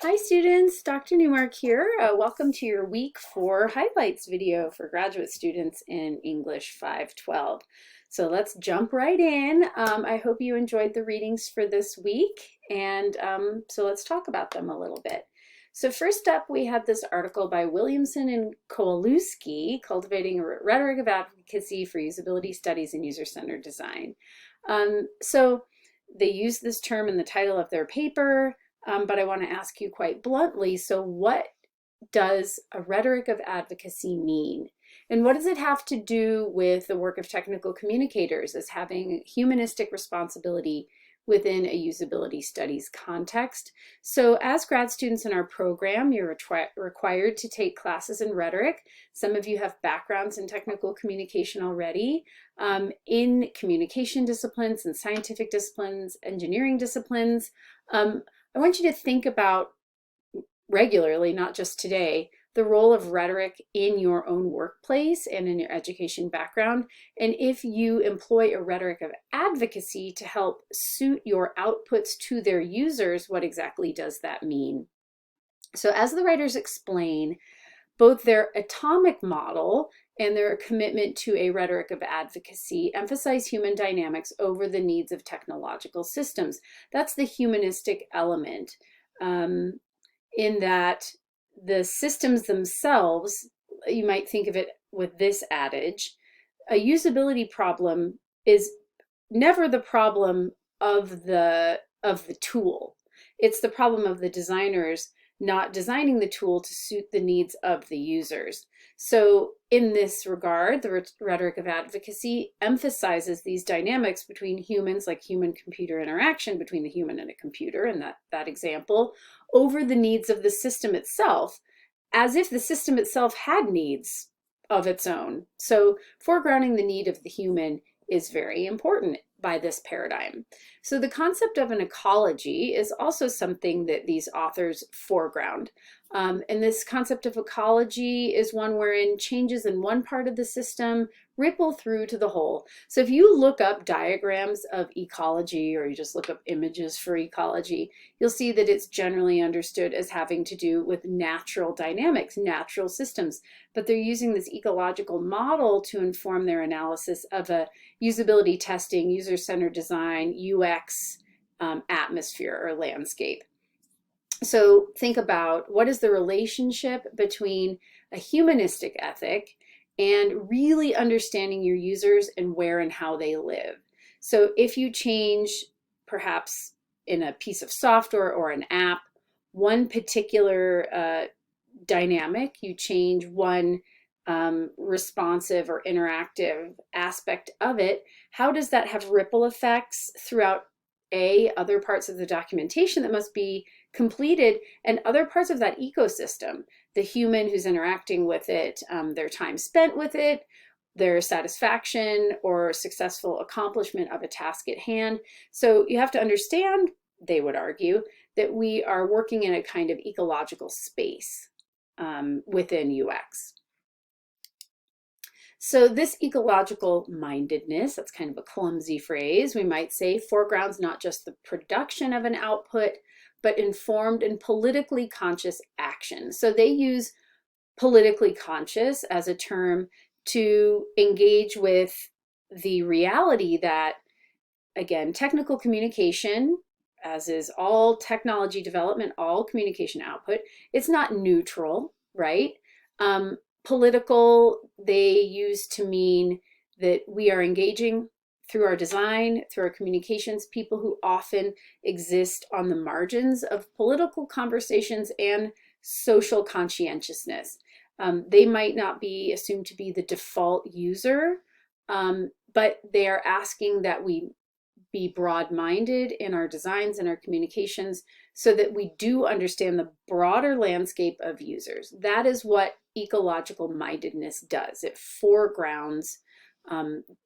Hi students, Dr. Newmark here. Welcome to your week 4 highlights video for graduate students in English 512. So let's jump right in. I hope you enjoyed the readings for this week, and so let's talk about them a little bit. So first up, we had this article by Williamson and Kowalewski, Cultivating a Rhetoric of Advocacy for Usability Studies and User-Centered Design. So they use this term in the title of their paper. But I want to ask you quite bluntly, so what does a rhetoric of advocacy mean? And what does it have to do with the work of technical communicators as having humanistic responsibility within a usability studies context? So as grad students in our program, you're required to take classes in rhetoric. Some of you have backgrounds in technical communication already. In communication disciplines and scientific disciplines, engineering disciplines. I want you to think about regularly, not just today, the role of rhetoric in your own workplace and in your education background. And if you employ a rhetoric of advocacy to help suit your outputs to their users, what exactly does that mean? So as the writers explain, both their atomic model and their commitment to a rhetoric of advocacy emphasize human dynamics over the needs of technological systems. That's the humanistic element, in that the systems themselves, you might think of it with this adage, a usability problem is never the problem of the tool. It's the problem of the designers not designing the tool to suit the needs of the users. So in this regard, the rhetoric of advocacy emphasizes these dynamics between humans, like human-computer interaction between the human and a computer in that example, over the needs of the system itself, as if the system itself had needs of its own. So foregrounding the need of the human is very important by this paradigm. So the concept of an ecology is also something that these authors foreground. And this concept of ecology is one wherein changes in one part of the system ripple through to the whole. So if you look up diagrams of ecology, or you just look up images for ecology, you'll see that it's generally understood as having to do with natural dynamics, natural systems. But they're using this ecological model to inform their analysis of a usability testing, user-centered design, UX atmosphere or landscape. So think about what is the relationship between a humanistic ethic and really understanding your users and where and how they live. So if you change, perhaps in a piece of software or an app, one particular dynamic, you change one responsive or interactive aspect of it, how does that have ripple effects throughout other parts of the documentation that must be completed and other parts of that ecosystem, the human who's interacting with it, their time spent with it, their satisfaction or successful accomplishment of a task at hand. So you have to understand, they would argue, that we are working in a kind of ecological space within UX. So this ecological mindedness, that's kind of a clumsy phrase, we might say, foregrounds not just the production of an output, but informed and politically conscious action. So they use politically conscious as a term to engage with the reality that, again, technical communication, as is all technology development, all communication output, it's not neutral, right? Political, they use to mean that we are engaging through our design, through our communications, people who often exist on the margins of political conversations and social conscientiousness. They might not be assumed to be the default user, but they are asking that we be broad-minded in our designs and our communications so that we do understand the broader landscape of users. That is what ecological mindedness does. It foregrounds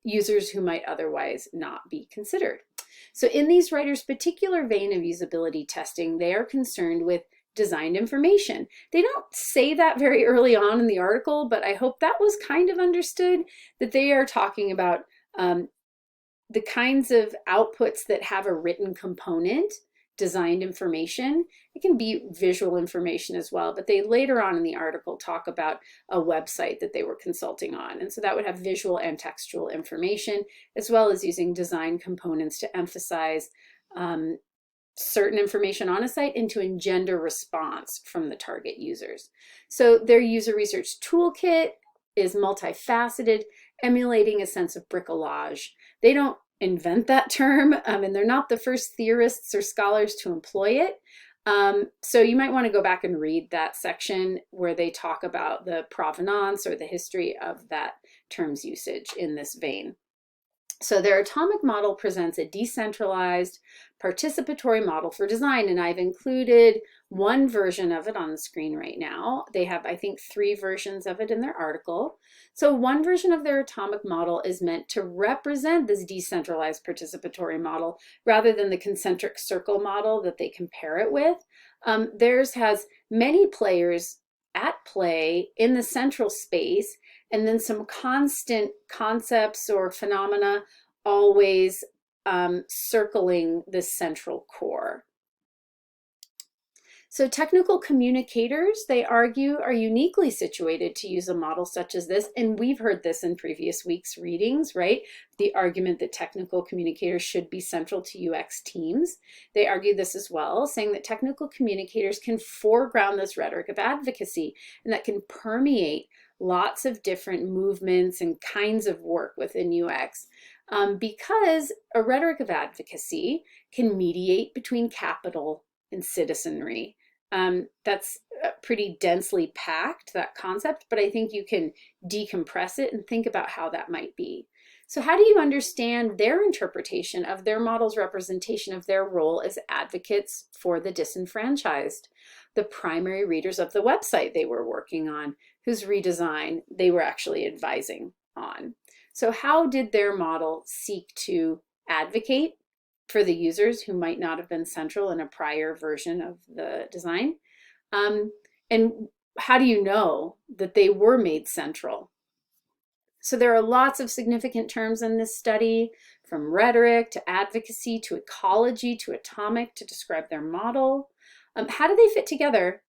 users who might otherwise not be considered. So in these writers' particular vein of usability testing, they are concerned with designed information. They don't say that very early on in the article, but I hope that was kind of understood, that they are talking about the kinds of outputs that have a written component designed information. It can be visual information as well, but they later on in the article talk about a website that they were consulting on. And so that would have visual and textual information, as well as using design components to emphasize certain information on a site and to engender response from the target users. So their user research toolkit is multifaceted, emulating a sense of bricolage. They don't invent that term, and they're not the first theorists or scholars to employ it. So you might want to go back and read that section where they talk about the provenance or the history of that term's usage in this vein. So their atomic model presents a decentralized participatory model for design, and I've included one version of it on the screen right now. They have, I think, 3 versions of it in their article. So one version of their atomic model is meant to represent this decentralized participatory model rather than the concentric circle model that they compare it with. Theirs has many players at play in the central space, and then some constant concepts or phenomena always circling this central core. So technical communicators, they argue, are uniquely situated to use a model such as this. And we've heard this in previous week's readings, right? The argument that technical communicators should be central to UX teams. They argue this as well, saying that technical communicators can foreground this rhetoric of advocacy, and that can permeate lots of different movements and kinds of work within UX, because a rhetoric of advocacy can mediate between capital and citizenry. That's pretty densely packed, that concept, but I think you can decompress it and think about how that might be. So how do you understand their interpretation of their model's representation of their role as advocates for the disenfranchised, the primary readers of the website they were working on, whose redesign they were actually advising on? So how did their model seek to advocate for the users who might not have been central in a prior version of the design? And how do you know that they were made central? So there are lots of significant terms in this study, from rhetoric to advocacy to ecology to atomic, to describe their model. How do they fit together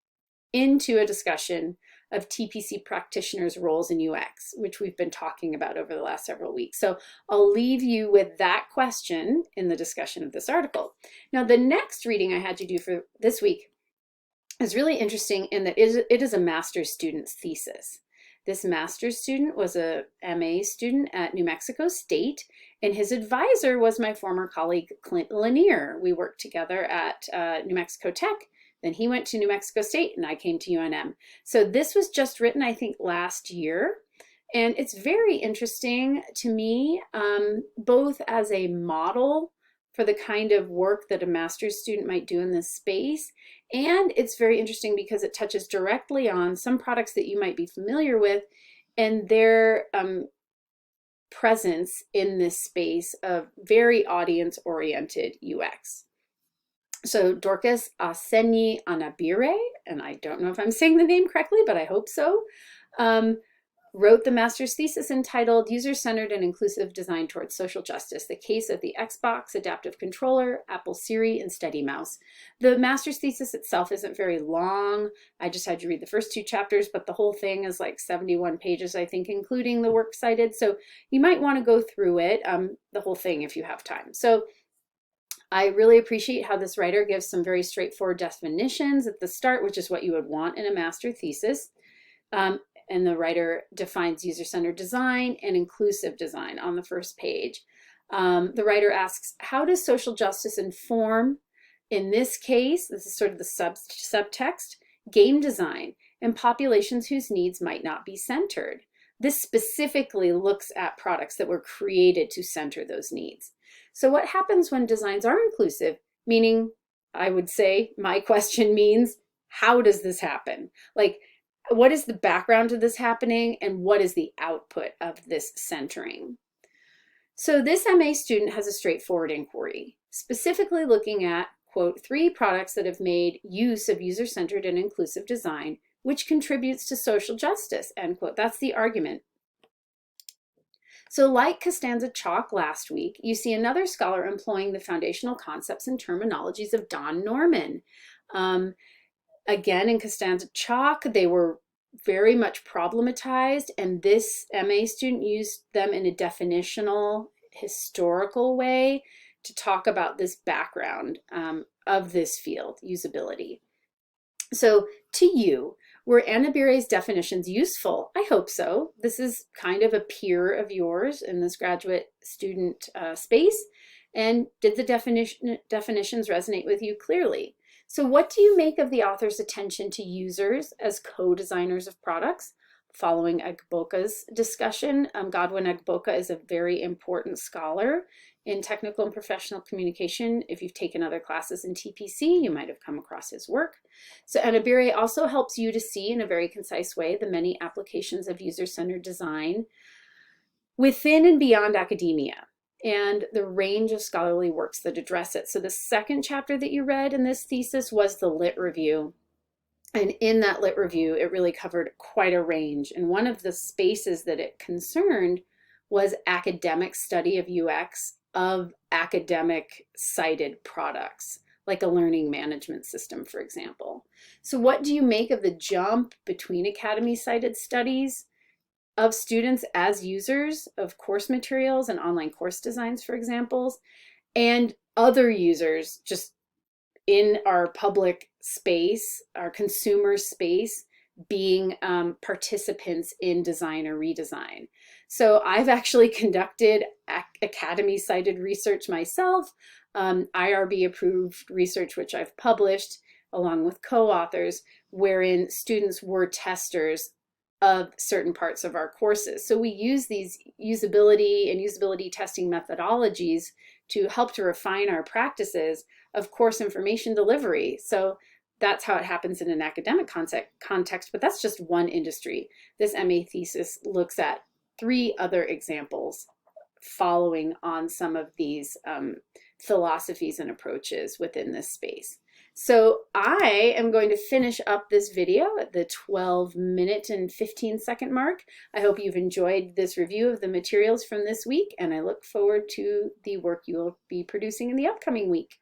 into a discussion of TPC practitioners' roles in UX, which we've been talking about over the last several weeks? So I'll leave you with that question in the discussion of this article. Now, the next reading I had you do for this week is really interesting in that it is a master's student's thesis. This master's student was a MA student at New Mexico State, and his advisor was my former colleague, Clint Lanier. We worked together at New Mexico Tech. Then he went to New Mexico State and I came to UNM. So this was just written, I think, last year. And it's very interesting to me, both as a model for the kind of work that a master's student might do in this space. And it's very interesting because it touches directly on some products that you might be familiar with and their presence in this space of very audience-oriented UX. So Dorcas Asenyi Anabire, and I don't know if I'm saying the name correctly, but I hope so, wrote the master's thesis entitled User-Centered and Inclusive Design Towards Social Justice, the Case of the Xbox, Adaptive Controller, Apple Siri, and Steady Mouse. The master's thesis itself isn't very long. I just had you read the first 2 chapters, but the whole thing is like 71 pages, I think, including the works cited. So you might want to go through it, the whole thing, if you have time. So I really appreciate how this writer gives some very straightforward definitions at the start, which is what you would want in a master thesis. And the writer defines user-centered design and inclusive design on the first page. The writer asks, how does social justice inform, in this case, this is sort of the subtext, game design and populations whose needs might not be centered? This specifically looks at products that were created to center those needs. So what happens when designs are inclusive? Meaning, I would say, my question means, how does this happen? Like, what is the background to this happening and what is the output of this centering? So this MA student has a straightforward inquiry, specifically looking at, quote, 3 products that have made use of user-centered and inclusive design, which contributes to social justice, end quote. That's the argument. So like Costanza Chalk last week, you see another scholar employing the foundational concepts and terminologies of Don Norman. Again, in Costanza Chalk, they were very much problematized, and this MA student used them in a definitional, historical way to talk about this background of this field, usability. So to you, were Anna Bire's definitions useful? I hope so. This is kind of a peer of yours in this graduate student space. And did the definitions resonate with you clearly? So what do you make of the author's attention to users as co-designers of products? Following Agboka's discussion, Godwin Agboka is a very important scholar in technical and professional communication. If you've taken other classes in TPC, you might have come across his work. So Anna Bire also helps you to see in a very concise way the many applications of user-centered design within and beyond academia, and the range of scholarly works that address it. So the second chapter that you read in this thesis was the lit review. And in that lit review, it really covered quite a range. And one of the spaces that it concerned was academic study of UX of academic cited products, like a learning management system, for example. So what do you make of the jump between academy cited studies of students as users of course materials and online course designs, for examples, and other users just in our public space, our consumer space, being participants in design or redesign? So I've actually conducted academy-cited research myself, IRB approved research, which I've published along with co-authors, wherein students were testers of certain parts of our courses. So we use these usability and usability testing methodologies to help to refine our practices of course information delivery. So that's how it happens in an academic context, but that's just one industry. This MA thesis looks at 3 other examples following on some of these philosophies and approaches within this space. So I am going to finish up this video at the 12-minute and 15-second mark. I hope you've enjoyed this review of the materials from this week, and I look forward to the work you will be producing in the upcoming week.